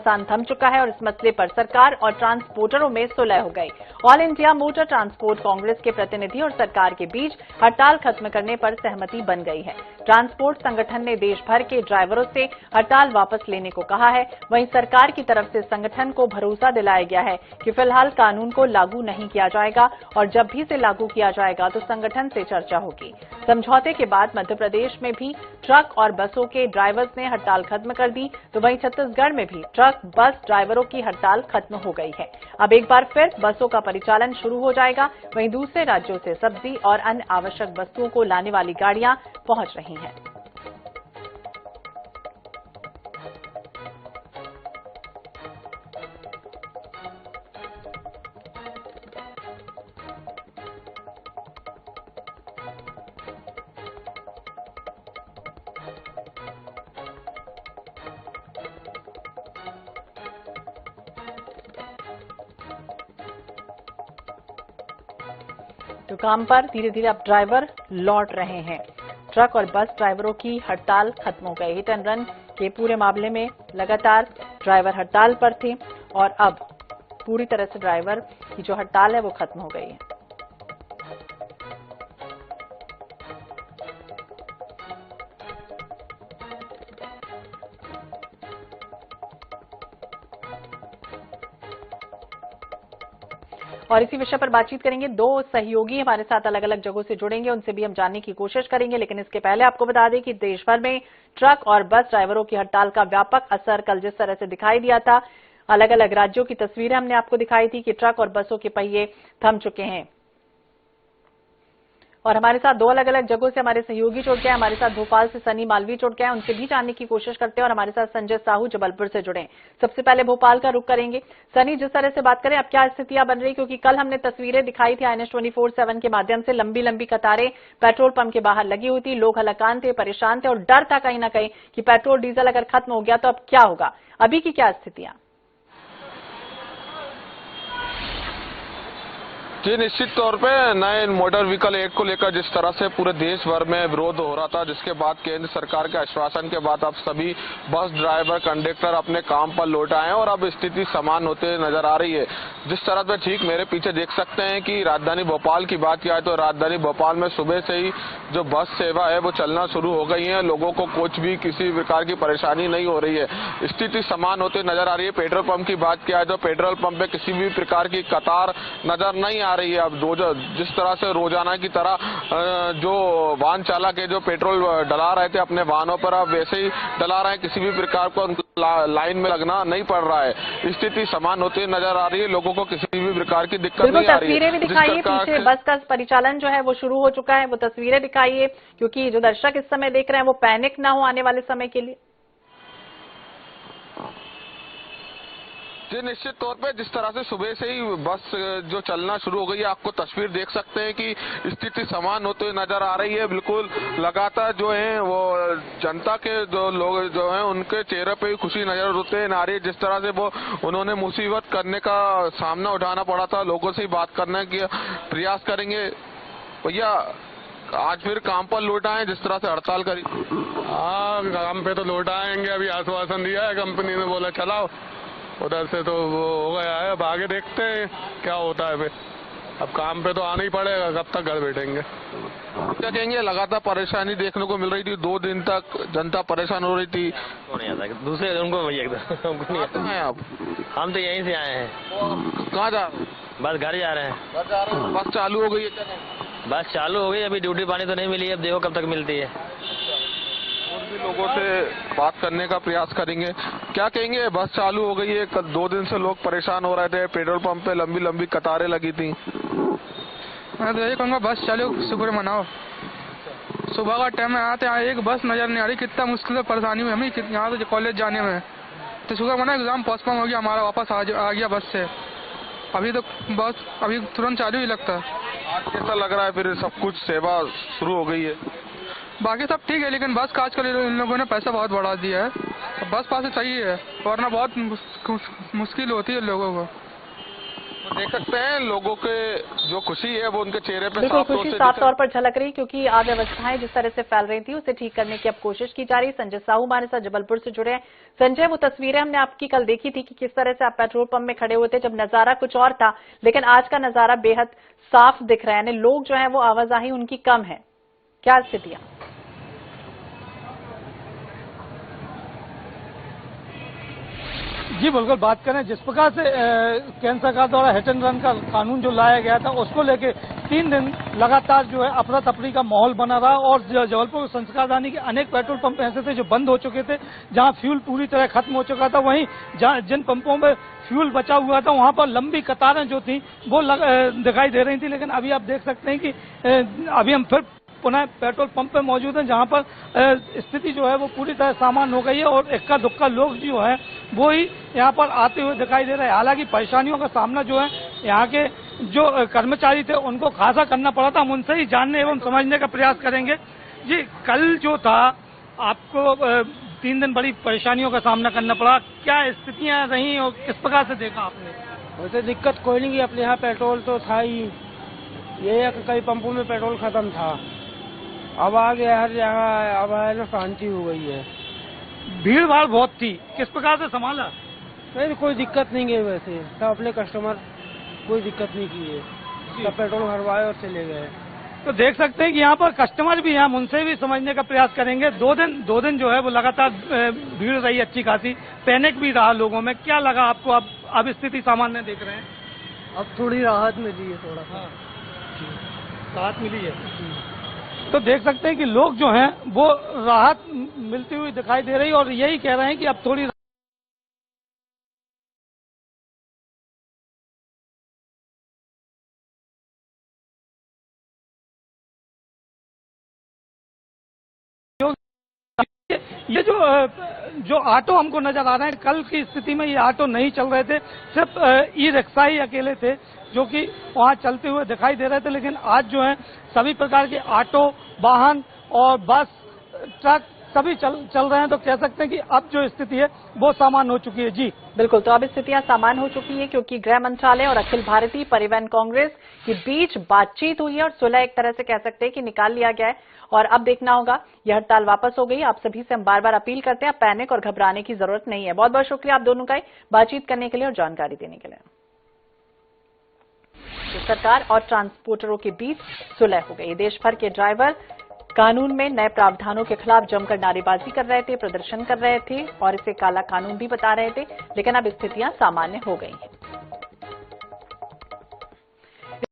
नुकसान थम चुका है और इस मसले पर सरकार और ट्रांसपोर्टरों में सुलह हो गई। All India motor transport Congress के प्रतिनिधि और सरकार के बीच हड़ताल खत्म करने पर सहमति बन गई है। ट्रांसपोर्ट संगठन ने देश भर के ड्राइवरों से हड़ताल वापस लेने को कहा है। वहीं सरकार की तरफ से संगठन को भरोसा दिलाया गया है कि फिलहाल कानून को लागू नहीं किया जाएगा और जब भी इसे लागू किया जाएगा तो संगठन से चर्चा होगी। समझौते के बाद मध्य प्रदेश में भी ट्रक और बसों के ड्राइवर्स ने हड़ताल खत्म कर दी, तो वहीं छत्तीसगढ़ में भी ट्रक बस ड्राइवरों की हड़ताल खत्म हो गई है। अब एक बार फिर बसों का परिचालन शुरू हो जाएगा। वहीं दूसरे राज्यों से सब्जी और अन्य आवश्यक वस्तुओं को लाने वाली गाड़ियां पहुंच रही हैं। तो काम पर धीरे धीरे अब ड्राइवर लौट रहे हैं। ट्रक और बस ड्राइवरों की हड़ताल खत्म हो गई। हिट एंड रन के पूरे मामले में लगातार ड्राइवर हड़ताल पर थे और अब पूरी तरह से ड्राइवर की जो हड़ताल है वो खत्म हो गई है। और इसी विषय पर बातचीत करेंगे। दो सहयोगी हमारे साथ अलग अलग जगहों से जुड़ेंगे, उनसे भी हम जानने की कोशिश करेंगे। लेकिन इसके पहले आपको बता दें कि देश भर में ट्रक और बस ड्राइवरों की हड़ताल का व्यापक असर कल जिस तरह से दिखाई दिया था, अलग अलग राज्यों की तस्वीरें हमने आपको दिखाई थी कि ट्रक और बसों के पहिए थम चुके हैं। और हमारे साथ दो अलग अलग जगहों से हमारे सहयोगी जुड़ गए। हमारे साथ भोपाल से सनी मालवी जुड़ गए, उनसे भी जानने की कोशिश करते हैं। और हमारे साथ संजय साहू जबलपुर से जुड़े। सबसे पहले भोपाल का रुख करेंगे। सनी, जिस तरह से बात करें, अब क्या स्थितियां बन रही, क्योंकि कल हमने तस्वीरें दिखाई थी INS 24/7 के माध्यम से, लंबी लंबी कतारें पेट्रोल पंप के बाहर लगी हुई थी, लोग हलाकान थे, परेशान थे और डर था कहीं ना कहीं कि पेट्रोल डीजल अगर खत्म हो गया तो अब क्या होगा। अभी की क्या स्थितियां? जी, निश्चित तौर पे नए मोटर व्हीकल एक्ट को लेकर जिस तरह से पूरे देश भर में विरोध हो रहा था, जिसके बाद केंद्र सरकार के आश्वासन के बाद अब सभी बस ड्राइवर कंडक्टर अपने काम पर लौट आए हैं और अब स्थिति समान होते नजर आ रही है। जिस तरह से ठीक मेरे पीछे देख सकते हैं कि राजधानी भोपाल की बात किया है तो राजधानी भोपाल में सुबह से ही जो बस सेवा है वो चलना शुरू हो गई है। लोगों को कुछ भी किसी प्रकार की परेशानी नहीं हो रही है, स्थिति समान होते नजर आ रही है। पेट्रोल पंप की बात किया है तो पेट्रोल पंप पे किसी भी प्रकार की कतार नजर नहीं आ रही है। अब जिस तरह से रोजाना की तरह जो वाहन चालक है जो पेट्रोल डला रहे थे अपने वाहनों पर, अब वैसे ही डला रहे हैं, किसी भी प्रकार को लाइन में लगना नहीं पड़ रहा है। स्थिति समान होती नजर आ रही है, लोगों को किसी भी प्रकार की दिक्कत नहीं आ रही है। तस्वीरें भी दिखाइए, पीछे बस का परिचालन जो है वो शुरू हो चुका है, वो तस्वीरें दिखाइए, क्योंकि जो दर्शक इस समय देख रहे हैं वो पैनिक ना हो आने वाले समय के लिए। जी, निश्चित तौर पे जिस तरह से सुबह से ही बस जो चलना शुरू हो गई है, आपको तस्वीर देख सकते हैं कि स्थिति समान होते नजर आ रही है। बिल्कुल लगातार जो है वो जनता के जो लोग जो हैं उनके चेहरे पे ही खुशी नजर होते आ रही है। जिस तरह से वो उन्होंने मुसीबत करने का सामना उठाना पड़ा था, लोगों से ही बात करने का प्रयास करेंगे। भैया, आज फिर काम पर लौट आए जिस तरह से हड़ताल करी? हाँ, काम पे तो लौट आएंगे। अभी आश्वासन दिया है कंपनी ने, बोला चलाओ, उधर से तो वो हो गया है। अब आगे देखते हैं क्या होता है। अब काम पे तो आना ही पड़ेगा, कब तक घर बैठेंगे। क्या कहेंगे, लगातार परेशानी देखने को मिल रही थी, 2 दिन तक जनता परेशान हो रही थी। नहीं आता दूसरे उनको हमको नहीं आता है। आप? हम तो यहीं से आए हैं। कहाँ जा? बस घर जा रहे हैं। घर जा रहे हैं। बस चालू हो गई है? बस चालू हो गई, अभी ड्यूटी पानी तो नहीं मिली है, अब देखो कब तक मिलती है। और भी लोगों से बात करने का प्रयास करेंगे। क्या कहेंगे, बस चालू हो गई है, 2 दिन से लोग परेशान हो रहे थे, पेट्रोल पंप पे लंबी लंबी कतारें लगी थी। मैं तो यही कहूँगा बस चालू शुक्र मनाओ। सुबह का टाइम में आते हैं, एक बस नजर नहीं आ रही, कितना मुश्किल से परेशानी हुई हमें यहाँ से कॉलेज जाने में। तो शुक्र मना एग्जाम पोस्टपोन हो गया हमारा, वापस आ गया बस से। अभी तो बस अभी तुरंत चालू ही लगता है। आज कैसा लग रहा है, फिर सब कुछ सेवा शुरू हो गई है? बाकी सब ठीक है, लेकिन बस का आजकल इन लोगों ने पैसा बहुत बढ़ा दिया है। बस पास चाहिए है, वरना बहुत मुश्किल होती है लोगों को। तो देख सकते हैं लोगों के जो खुशी है वो उनके चेहरे पे बिल्कुल साफ तौर खुशी से साफ तौर पर झलक रही, क्योंकि अव्यवस्थाएं जिस तरह से फैल रही थी उसे ठीक करने की अब कोशिश की जा रही। संजय साहू हमारे साथ जबलपुर से जुड़े हैं। संजय, वो तस्वीरें हमने आपकी कल देखी थी कि किस तरह से आप पेट्रोल पंप में खड़े हुए थे, जब नजारा कुछ और था, लेकिन आज का नजारा बेहद साफ दिख रहा है, यानी लोग जो है वो आवाजाही उनकी कम है, क्या स्थितियां? जी बिल्कुल, बात करें जिस प्रकार से केंद्र सरकार द्वारा हिट एंड रन का कानून जो लाया गया था उसको लेके 3 दिन लगातार जो है अफरा तफरी का माहौल बना रहा और जबलपुर संस्कार रानी के अनेक पेट्रोल पंप ऐसे थे जो बंद हो चुके थे, जहां फ्यूल पूरी तरह खत्म हो चुका था। वहीं जिन पंपों में फ्यूल बचा हुआ था वहां पर लंबी कतारें जो थी वो दिखाई दे रही थी। लेकिन अभी आप देख सकते हैं कि अभी हम फिर पुनः पेट्रोल पंप पे मौजूद हैं, जहां पर स्थिति जो है वो पूरी तरह सामान्य हो गई है और इक्का दुक्का लोग जो है वो ही यहाँ पर आते हुए दिखाई दे रहे हैं। हालांकि परेशानियों का सामना जो है यहाँ के जो कर्मचारी थे उनको खासा करना पड़ा था। हम उनसे ही जानने एवं समझने का प्रयास करेंगे। जी, कल जो था आपको 3 दिन बड़ी परेशानियों का सामना करना पड़ा, क्या स्थितियाँ रही और किस प्रकार से देखा आपने? वैसे दिक्कत कोई नहीं की, अपने यहाँ पेट्रोल तो था ही, ये है कि कई पंपों में पेट्रोल खत्म था, अब आ गया हर जगह, अब है ना शांति हो गई है। भीड़ भाड़ बहुत थी, किस प्रकार से संभाला? नहीं, कोई दिक्कत नहीं है, वैसे सब अपने कस्टमर कोई दिक्कत नहीं की है, सब पेट्रोल भरवाए और चले गए। तो देख सकते हैं कि यहाँ पर कस्टमर भी हैं, हम उनसे भी समझने का प्रयास करेंगे। 2 दिन जो है वो लगातार भीड़ रही अच्छी खासी, पैनिक भी रहा लोगों में। क्या लगा आपको? अब स्थिति सामान्य देख रहे हैं? अब थोड़ी राहत मिली है, थोड़ा सा राहत मिली है। तो देख सकते हैं कि लोग जो हैं वो राहत मिलती हुई दिखाई दे रही है और यही कह रहे हैं कि अब थोड़ी ये जो ऑटो हमको नजर आ रहे हैं, कल की स्थिति में ये ऑटो नहीं चल रहे थे, सिर्फ ई रिक्शा ही अकेले थे जो कि वहां चलते हुए दिखाई दे रहे थे। लेकिन आज जो है सभी प्रकार के ऑटो, वाहन और बस, ट्रक सभी चल रहे हैं। तो कह सकते हैं कि अब जो स्थिति है वो सामान्य हो चुकी है। जी बिल्कुल, तो अब स्थितियां सामान्य हो चुकी है, क्योंकि गृह मंत्रालय और अखिल भारतीय परिवहन कांग्रेस के बीच बातचीत हुई है और सुलह एक तरह से कह सकते हैं कि निकाल लिया गया है। और अब देखना होगा, यह हड़ताल वापस हो गई। आप सभी से हम बार बार अपील करते हैं, पैनिक और घबराने की जरूरत नहीं है। बहुत बहुत शुक्रिया आप दोनों का बातचीत करने के लिए और जानकारी देने के लिए। तो सरकार और ट्रांसपोर्टरों के बीच सुलह हो गई। देश भर के ड्राइवर कानून में नए प्रावधानों के खिलाफ जमकर नारेबाजी कर रहे थे, प्रदर्शन कर रहे थे और इसे काला कानून भी बता रहे थे, लेकिन अब स्थितियां सामान्य हो गई हैं।